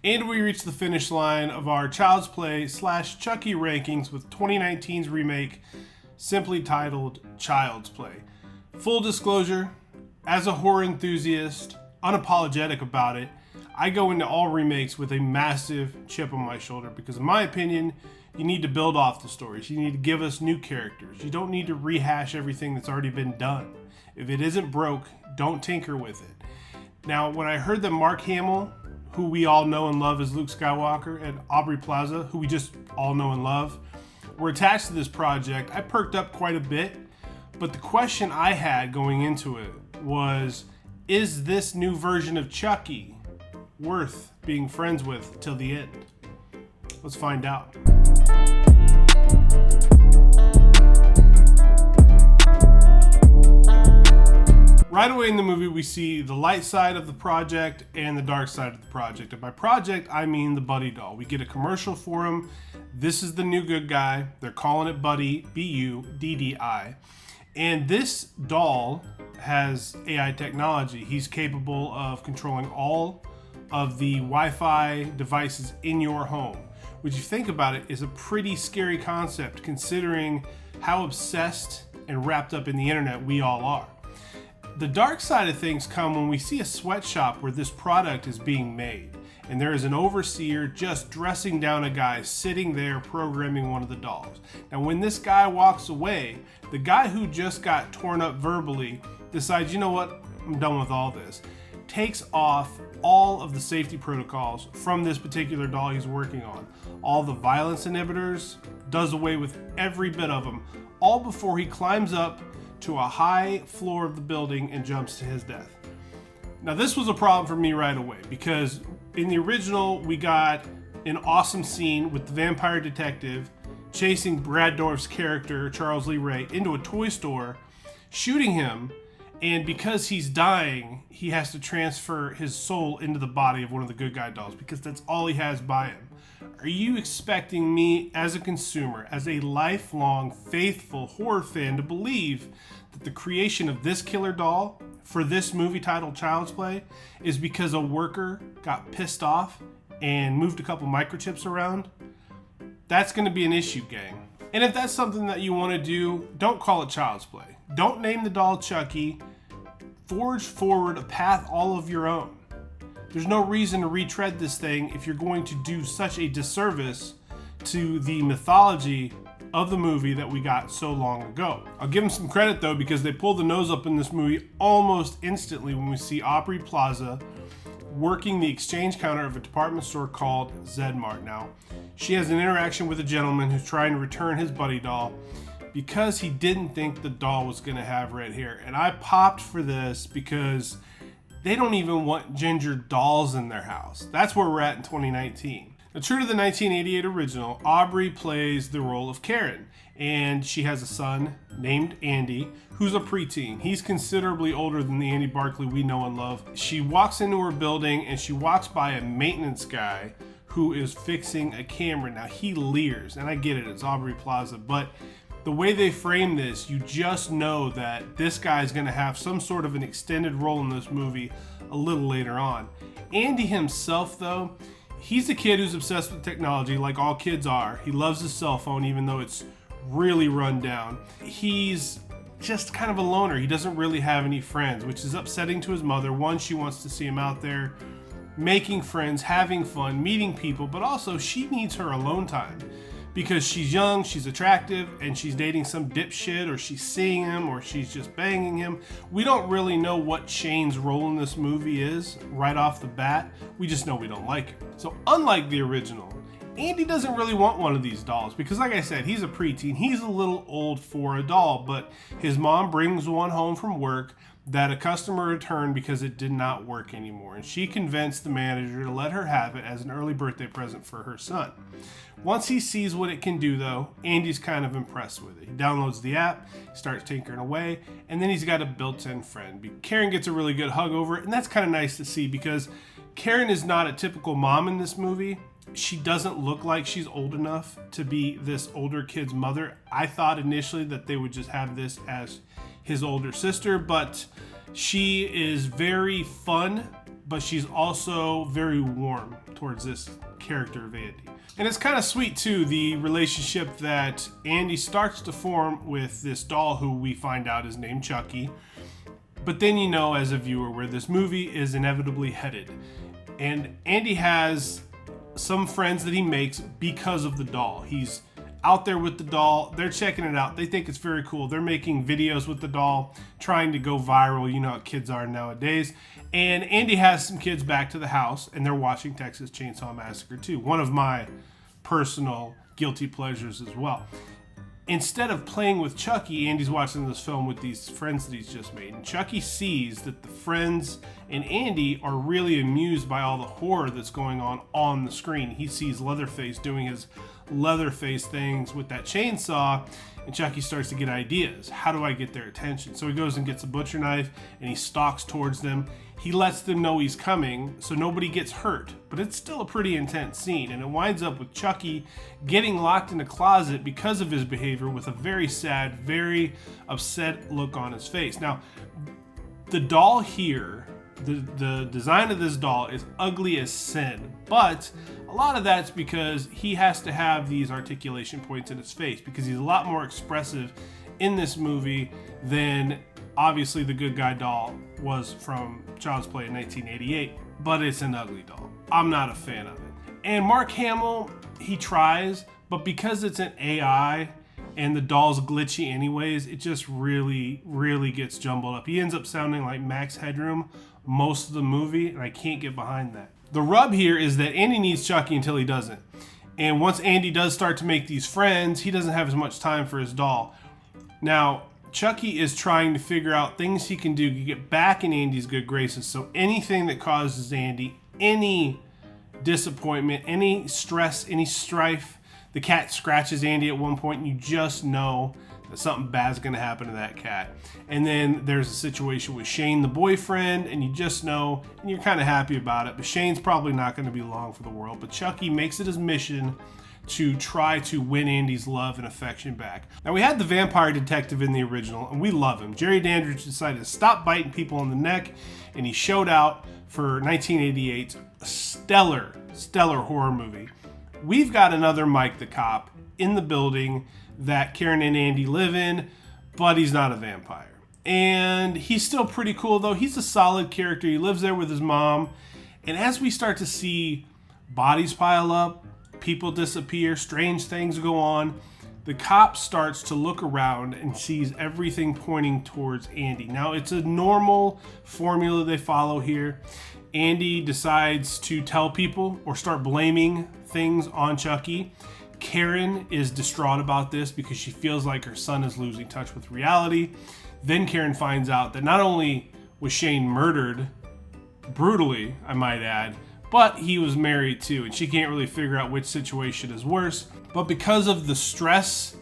And we reached the finish line of our Child's Play / Chucky rankings with 2019's remake, simply titled Child's Play. Full disclosure, as a horror enthusiast, unapologetic about it, I go into all remakes with a massive chip on my shoulder because, in my opinion, you need to build off the stories. You need to give us new characters. You don't need to rehash everything that's already been done. If it isn't broke, don't tinker with it. Now, when I heard that Mark Hamill, who we all know and love as Luke Skywalker, and Aubrey Plaza, who we just all know and love, were attached to this project, I perked up quite a bit. But the question I had going into it was, is this new version of Chucky worth being friends with till the end? Let's find out. Right away in the movie, we see the light side of the project and the dark side of the project. And by project, I mean the Buddy doll. We get a commercial for him. This is the new good guy. They're calling it Buddy, B-U-D-D-I. And this doll has AI technology. He's capable of controlling all of the Wi-Fi devices in your home, which, if you think about it, is a pretty scary concept considering how obsessed and wrapped up in the internet we all are. The dark side of things come when we see a sweatshop where this product is being made, and there is an overseer just dressing down a guy sitting there programming one of the dolls. Now, when this guy walks away, the guy who just got torn up verbally decides, you know what, I'm done with all this. Takes off all of the safety protocols from this particular doll he's working on. All the violence inhibitors, does away with every bit of them, all before he climbs up to a high floor of the building and jumps to his death. Now, this was a problem for me right away because in the original, we got an awesome scene with the vampire detective chasing Brad Dourif's character, Charles Lee Ray, into a toy store, shooting him, and because he's dying, he has to transfer his soul into the body of one of the good guy dolls because that's all he has by him. Are you expecting me as a consumer, as a lifelong, faithful horror fan, to believe that the creation of this killer doll for this movie titled Child's Play is because a worker got pissed off and moved a couple microchips around? That's going to be an issue, gang. And if that's something that you want to do, don't call it Child's Play. Don't name the doll Chucky. Forge forward a path all of your own. There's no reason to retread this thing if you're going to do such a disservice to the mythology of the movie that we got so long ago. I'll give them some credit though, because they pull the nose up in this movie almost instantly when we see Aubrey Plaza working the exchange counter of a department store called Zedmart. Now, she has an interaction with a gentleman who's trying to return his Buddy doll because he didn't think the doll was going to have red hair. And I popped for this because they don't even want ginger dolls in their house. That's where we're at in 2019. Now, true to the 1988 original, Aubrey plays the role of Karen, and she has a son named Andy, who's a preteen. He's considerably older than the Andy Barkley we know and love. She walks into her building, and she walks by a maintenance guy who is fixing a camera. Now, he leers, and I get it, it's Aubrey Plaza, but the way they frame this, you just know that this guy is going to have some sort of an extended role in this movie a little later on. Andy himself, though, he's a kid who's obsessed with technology like all kids are. He loves his cell phone even though it's really run down. He's just kind of a loner. He doesn't really have any friends, which is upsetting to his mother. One, she wants to see him out there making friends, having fun, meeting people, but also she needs her alone time. Because she's young, she's attractive, and she's dating some dipshit, or she's seeing him, or she's just banging him. We don't really know what Shane's role in this movie is right off the bat. We just know we don't like him. So unlike the original, Andy doesn't really want one of these dolls because, like I said, he's a preteen. He's a little old for a doll, but his mom brings one home from work that a customer returned because it did not work anymore. And she convinced the manager to let her have it as an early birthday present for her son. Once he sees what it can do, though, Andy's kind of impressed with it. He downloads the app, starts tinkering away, and then he's got a built-in friend. Karen gets a really good hug over it, and that's kind of nice to see because Karen is not a typical mom in this movie. She doesn't look like she's old enough to be this older kid's mother. I thought initially that they would just have this as his older sister, but she is very fun, but she's also very warm towards this character of Andy. And it's kind of sweet too, the relationship that Andy starts to form with this doll who we find out is named Chucky. But then you know as a viewer where this movie is inevitably headed. And Andy has some friends that he makes because of the doll. He's out there with the doll. They're checking it out. They think it's very cool. They're making videos with the doll, trying to go viral. You know how kids are nowadays. And Andy has some kids back to the house, and they're watching Texas Chainsaw Massacre 2, one of my personal guilty pleasures as well. Instead of playing with Chucky, Andy's watching this film with these friends that he's just made. And Chucky sees that the friends and Andy are really amused by all the horror that's going on the screen. He sees Leatherface doing his Leatherface things with that chainsaw, and Chucky starts to get ideas. How do I get their attention? So he goes and gets a butcher knife, and he stalks towards them. He lets them know he's coming, so nobody gets hurt. But it's still a pretty intense scene, and it winds up with Chucky getting locked in a closet because of his behavior with a very sad, very upset look on his face. Now, the doll here, the design of this doll is ugly as sin, but a lot of that's because he has to have these articulation points in his face because he's a lot more expressive in this movie than obviously the good guy doll was from Child's Play in 1988, but it's an ugly doll. I'm not a fan of it. And Mark Hamill, he tries, but because it's an AI and the doll's glitchy anyways, it just really, really gets jumbled up. He ends up sounding like Max Headroom most of the movie, and I can't get behind that. The rub here is that Andy needs Chucky until he doesn't. And once Andy does start to make these friends, he doesn't have as much time for his doll. Now, Chucky is trying to figure out things he can do to get back in Andy's good graces. So anything that causes Andy any disappointment, any stress, any strife, the cat scratches Andy at one point and you just know that something bad's going to happen to that cat. And then there's a situation with Shane, the boyfriend, and you just know, and you're kind of happy about it, but Shane's probably not going to be long for the world. But Chucky makes it his mission to try to win Andy's love and affection back. Now, we had the vampire detective in the original, and we love him. Jerry Dandridge decided to stop biting people in the neck, and he showed out for 1988's stellar horror movie. We've got another Mike the cop in the building that Karen and Andy live in, but he's not a vampire. And he's still pretty cool, though. He's a solid character. He lives there with his mom. And as we start to see bodies pile up, people disappear, strange things go on, the cop starts to look around and sees everything pointing towards Andy. Now, it's a normal formula they follow here. Andy decides to tell people or start blaming things on Chucky. Karen is distraught about this because she feels like her son is losing touch with reality. Then Karen finds out that not only was Shane murdered, brutally, I might add, but he was married too, and she can't really figure out which situation is worse. But because of the stress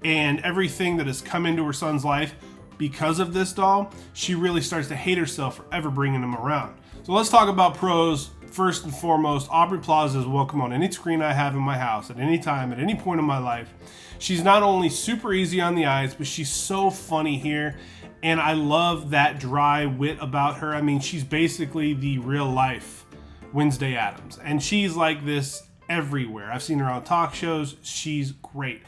and everything that has come into her son's life because of this doll, she really starts to hate herself for ever bringing him around. So let's talk about pros. First and foremost, Aubrey Plaza is welcome on any screen I have in my house at any time, at any point in my life. She's not only super easy on the eyes, but she's so funny here. And I love that dry wit about her. I mean, she's basically the real life Wednesday Addams. And she's like this everywhere. I've seen her on talk shows. She's great.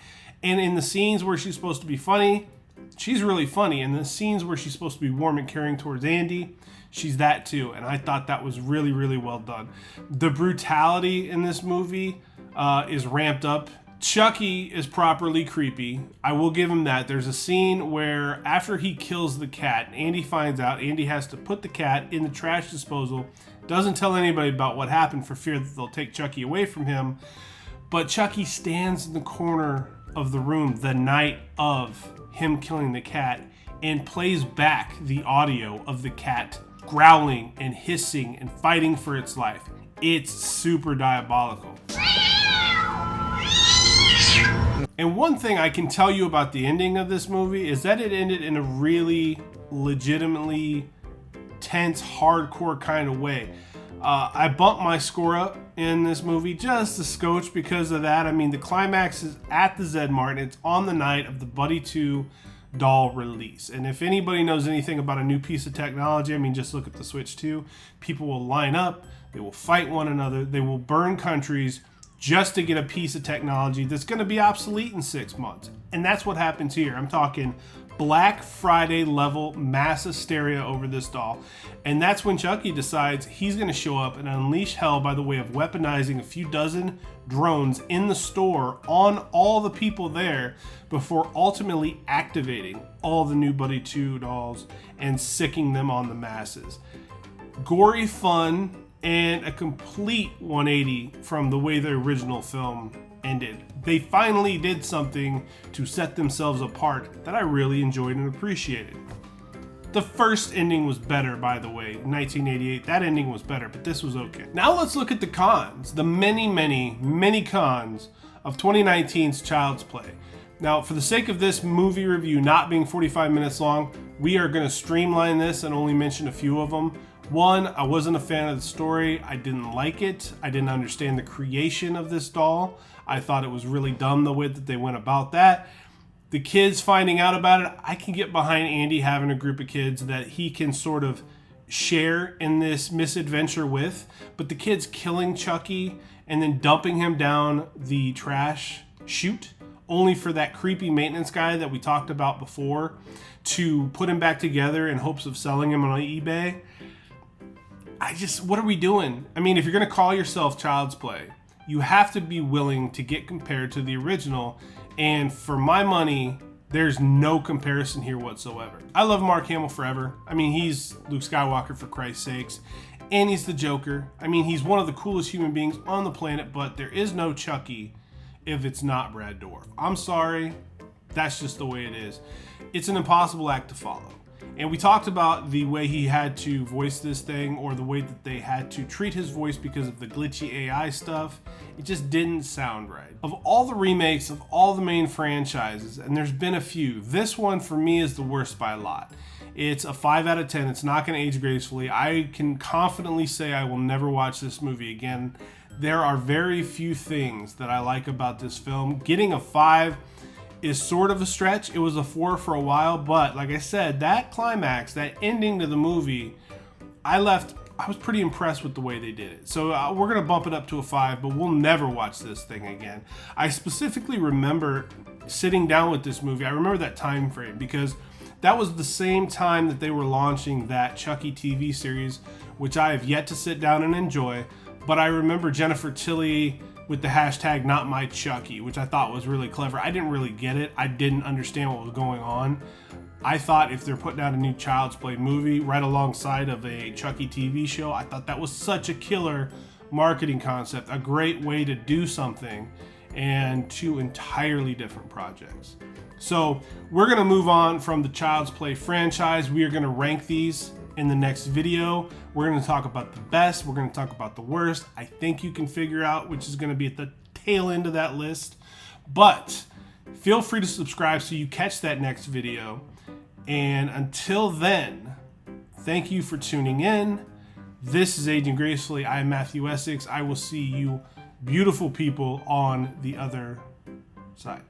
And in the scenes where she's supposed to be funny, she's really funny. In the scenes where she's supposed to be warm and caring towards Andy, she's that too. And I thought that was really, really well done. The brutality in this movie is ramped up. Chucky is properly creepy. I will give him that. There's a scene where after he kills the cat, Andy finds out. Andy has to put the cat in the trash disposal. Doesn't tell anybody about what happened for fear that they'll take Chucky away from him. But Chucky stands in the corner of the room the night of him killing the cat and plays back the audio of the cat growling and hissing and fighting for its life. It's super diabolical. And one thing I can tell you about the ending of this movie is that it ended in a really legitimately tense, hardcore kind of way. I bumped my score up in this movie just a scotch because of that. I mean, the climax is at the Z Mart. It's on the night of the Buddy 2 doll release. And if anybody knows anything about a new piece of technology, I mean, just look at the Switch 2. People will line up, they will fight one another, they will burn countries just to get a piece of technology that's going to be obsolete in 6 months. And that's what happens here. I'm talking Black Friday level mass hysteria over this doll. And that's when Chucky decides he's going to show up and unleash hell by the way of weaponizing a few dozen drones in the store on all the people there before ultimately activating all the new Buddy 2 dolls and sicking them on the masses. Gory fun and a complete 180 from the way the original film ended. They finally did something to set themselves apart that I really enjoyed and appreciated. The first ending was better, by the way, 1988. That ending was better, but this was okay. Now let's look at the cons, the many cons of 2019's Child's Play. Now, for the sake of this movie review not being 45 minutes long, we are going to streamline this and only mention a few of them. One, I wasn't a fan of the story. I didn't like it. I didn't understand the creation of this doll. I thought it was really dumb the way that they went about that. The kids finding out about it, I can get behind Andy having a group of kids that he can sort of share in this misadventure with, but the kids killing Chucky and then dumping him down the trash chute, only for that creepy maintenance guy that we talked about before to put him back together in hopes of selling him on eBay. What are we doing? I mean, if you're going to call yourself Child's Play, you have to be willing to get compared to the original. And for my money, there's no comparison here whatsoever. I love Mark Hamill forever. I mean, he's Luke Skywalker for Christ's sakes. And he's the Joker. I mean, he's one of the coolest human beings on the planet, but there is no Chucky if it's not Brad Dourif. I'm sorry. That's just the way it is. It's an impossible act to follow. And we talked about the way he had to voice this thing, or the way that they had to treat his voice because of the glitchy AI stuff. It just didn't sound right. Of all the remakes of all the main franchises, and there's been a few, this one for me is the worst by a lot. It's a 5 out of 10. It's not going to age gracefully. I can confidently say I will never watch this movie again. There are very few things that I like about this film. Getting a 5 is sort of a stretch. It was a 4 for a while, but like I said, that climax, that ending to the movie, I was pretty impressed with the way they did it. So we're gonna bump it up to a 5, but we'll never watch this thing again. I specifically remember sitting down with this movie. I remember that time frame because that was the same time that they were launching that Chucky TV series, which I have yet to sit down and enjoy. But I remember Jennifer Tilly with the hashtag #NotMyChucky, which I thought was really clever. I didn't really get it. I didn't understand what was going on. I thought if they're putting out a new Child's Play movie right alongside of a Chucky TV show, I thought that was such a killer marketing concept, a great way to do something, and two entirely different projects. So we're gonna move on from the Child's Play franchise. We are gonna rank these in the next video. We're going to talk about the best. We're going to talk about the worst. I think you can figure out which is going to be at the tail end of that list. But feel free to subscribe so you catch that next video. And until then, thank you for tuning in. This is Aging Gracefully. I'm Matthew Essex. I will see you beautiful people on the other side.